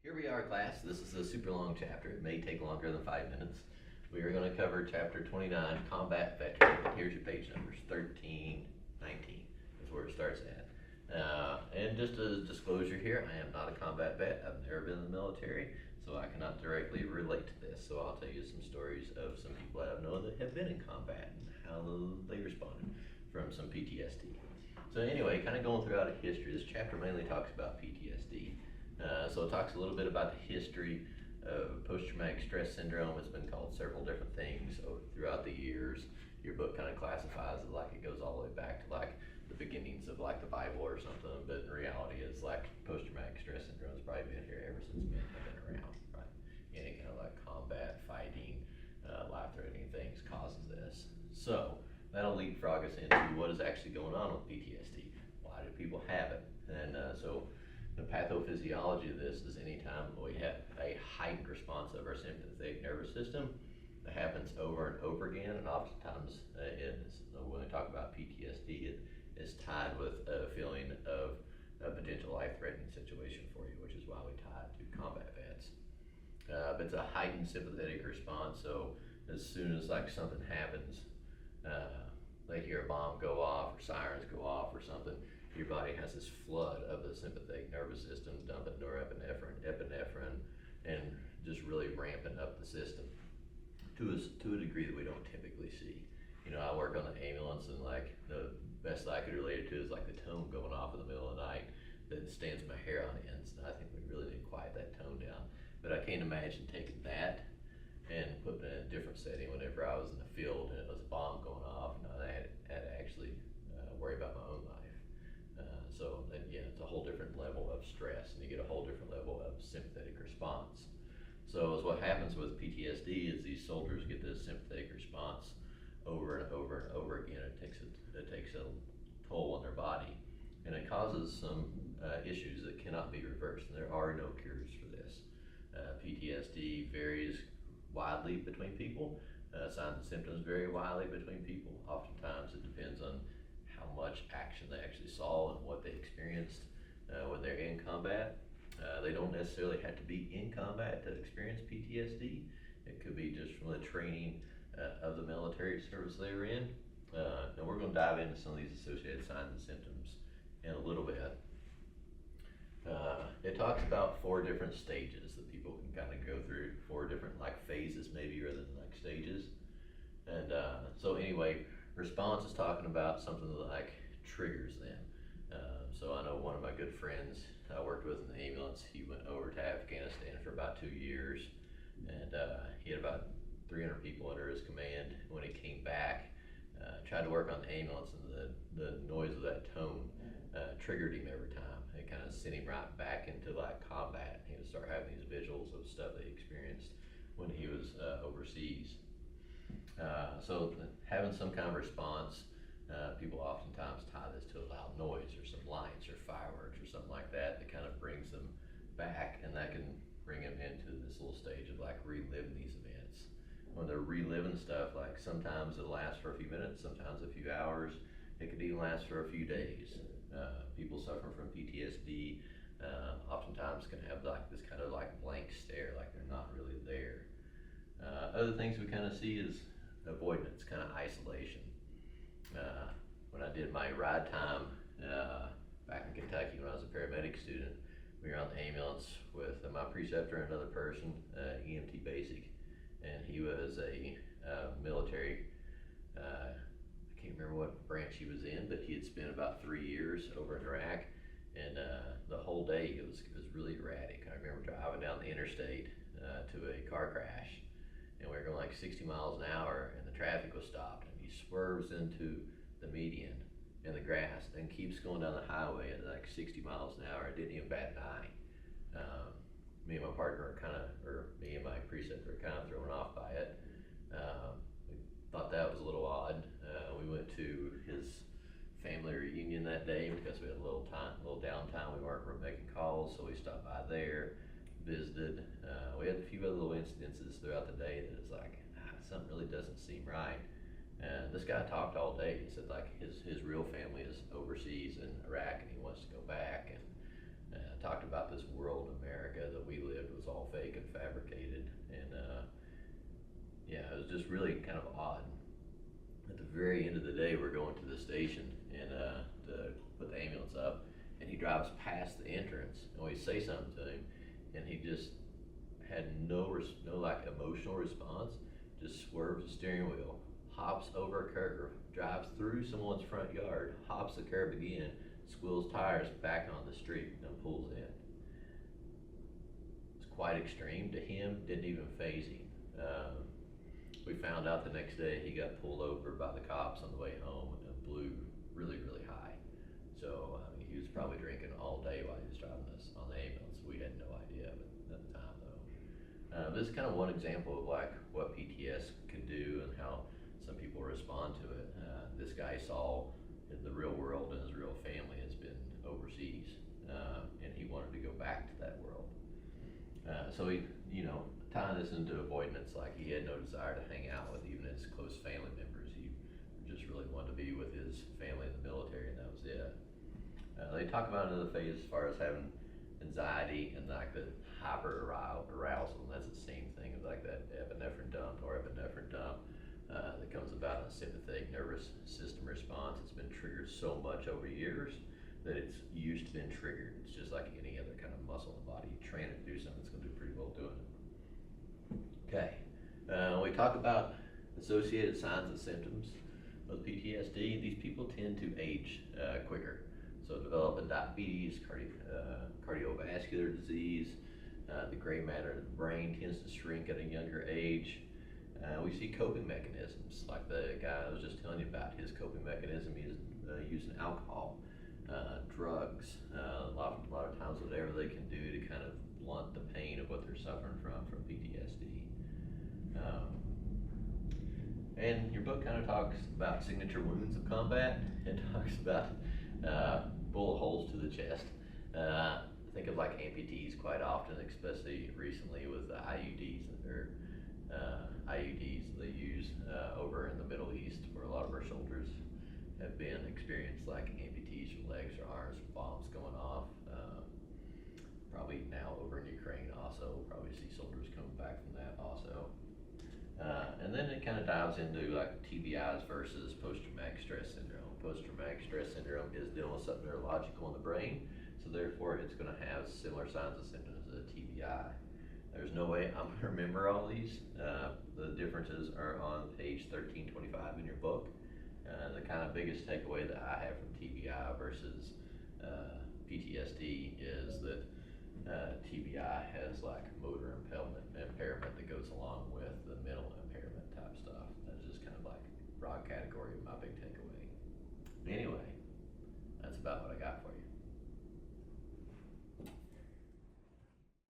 Here we are, class. This is a super long chapter. It may take longer than 5 minutes. We are going to cover chapter 29, Combat Veteran. Here's your page numbers, 13, 19 is where it starts at. And just a disclosure here, I am not a combat vet. I've never been in the military, so I cannot directly relate to this. So I'll tell you some stories of some people that I know that have been in combat and how they responded from some PTSD. So anyway, kind of going throughout a history, this chapter mainly talks about PTSD. So it talks a little bit about the history of post-traumatic stress syndrome. It's been called several different things throughout the years. Your book kind of classifies it like it goes all the way back to like the beginnings of like the Bible or something, but in reality it's like post-traumatic stress syndrome has probably been here ever since men have been around, right? Any kind of like combat, fighting, life-threatening things causes this. So that'll leapfrog us into what is actually going on with PTSD. Why do people have it? And so the pathophysiology of this is anytime we have a heightened response of our sympathetic nervous system that happens over and over again, and oftentimes when we talk about PTSD, it is tied with a feeling of a potential life-threatening situation for you, which is why we tie it to combat vets. But it's a heightened sympathetic response, so as soon as like something happens, they hear a bomb go off or sirens go off or something, your body has this flood of the sympathetic nervous system dumping norepinephrine, epinephrine, and just really ramping up the system to a degree that we don't typically see. You know, I work on the ambulance, and like the best I could relate it to is like the tone going off in the middle of the night that stands my hair on end. And I think we really need to quiet that tone down. But I can't imagine taking that and putting it in a different setting whenever I was in the field and it was a bomb going off, and I had to actually worry about my own life. So again, it's a whole different level of stress, and you get a whole different level of sympathetic response. So what happens with PTSD is these soldiers get this sympathetic response over and over and over again. It takes a toll on their body, and it causes some issues that cannot be reversed, and there are no cures for this. PTSD varies widely between people. Signs and symptoms vary widely between people. Oftentimes it depends on how much action they actually saw and what they experienced when they're in combat. They don't necessarily have to be in combat to experience PTSD. It could be just from the training of the military service they were in. And we're going to dive into some of these associated signs and symptoms in a little bit. It talks about 4 different stages that people can kind of go through, 4 different like phases maybe rather than like stages. And so anyway, response is talking about something that like triggers them. So I know one of my good friends I worked with in the ambulance, he went over to Afghanistan for about 2 years, and he had about 300 people under his command. When he came back, tried to work on the ambulance, and the noise of that tone triggered him every time. It kind of sent him right back into like combat. He would start having these visuals of stuff that he experienced when he was overseas. So having some kind of response, people oftentimes tie this to a loud noise or some lights or fireworks or something like that that kind of brings them back, and that can bring them into this little stage of like reliving these events. When they're reliving stuff, like sometimes it'll last for a few minutes, sometimes a few hours, it could even last for a few days. People suffering from PTSD oftentimes can have like this kind of like blank stare, like they're not really there. Other things we kind of see is avoidance, kind of isolation. When I did my ride time back in Kentucky when I was a paramedic student, we were on the ambulance with my preceptor and another person, EMT basic, and he was a military, I can't remember what branch he was in, but he had spent about 3 years over in Iraq, and the whole day it was really erratic. I remember driving down the interstate to a car crash, and we were going like 60 miles an hour, and the traffic was stopped, and he swerves into the median in the grass, then keeps going down the highway at like 60 miles an hour. It didn't even bat an eye. Me and my partner me and my preceptor were kind of thrown off by it. We thought that was a little odd. We went to his family reunion that day because we had a little downtime. We weren't making calls, so we stopped by there, visited. We had a few other little incidences throughout the day that is like, something really doesn't seem right. And this guy talked all day. He said like his real family is overseas in Iraq, and he wants to go back, and talked about this world America that we lived was all fake and fabricated, and yeah, it was just really kind of odd. At the very end of the day, we're going to the station and to put the ambulance up, and he drives past the entrance, and we say something to him, and he just had no like emotional response. Just swerves the steering wheel, hops over a curve, drives through someone's front yard, hops the curb again, squeals tires back on the street, and pulls in. It's quite extreme. To him, didn't even faze him. We found out the next day he got pulled over by the cops on the way home and blew really, really high. So he was probably drinking all day while he was driving us on the ambulance. We had no idea of it at the time, though. This is kind of one example of like what PTS could do and how some people respond to it. This guy saw in the real world, and his real family has been overseas, and he wanted to go back to that world. So he, tying this into avoidance, like he had no desire to hang out with even his close family members. He just really wanted to be with his family in the military, and that was it. They talk about another phase as far as having anxiety and like the hyper arousal, and that's the same thing as like that epinephrine dump that comes about in a sympathetic nervous system response. It's been triggered so much over years that it's used to been triggered. It's just like any other kind of muscle in the body. You train it to do something, it's going to do pretty well doing it. Okay, we talk about associated signs and symptoms of PTSD. These people tend to age quicker. So developing diabetes, cardiovascular disease, the gray matter of the brain tends to shrink at a younger age. We see coping mechanisms, like the guy I was just telling you about. His coping mechanism is using alcohol, drugs, a lot of times whatever they can do to kind of blunt the pain of what they're suffering from PTSD. And your book kind of talks about signature wounds of combat. It talks about bullet holes to the chest. Think of like amputees quite often, especially recently with the IUDs they use over in the Middle East, where a lot of our soldiers have been experienced like amputees from legs or arms, bombs going off. Probably now over in Ukraine also, we'll probably see soldiers coming back from that also. And then it kind of dives into like TBIs versus post-traumatic stress syndrome. Post-traumatic stress syndrome is dealing with something neurological in the brain, so therefore it's going to have similar signs and symptoms as a TBI. There's no way I'm going to remember all these. The differences are on page 1325 in your book. The kind of biggest takeaway that I have from TBI versus PTSD is that TBI has like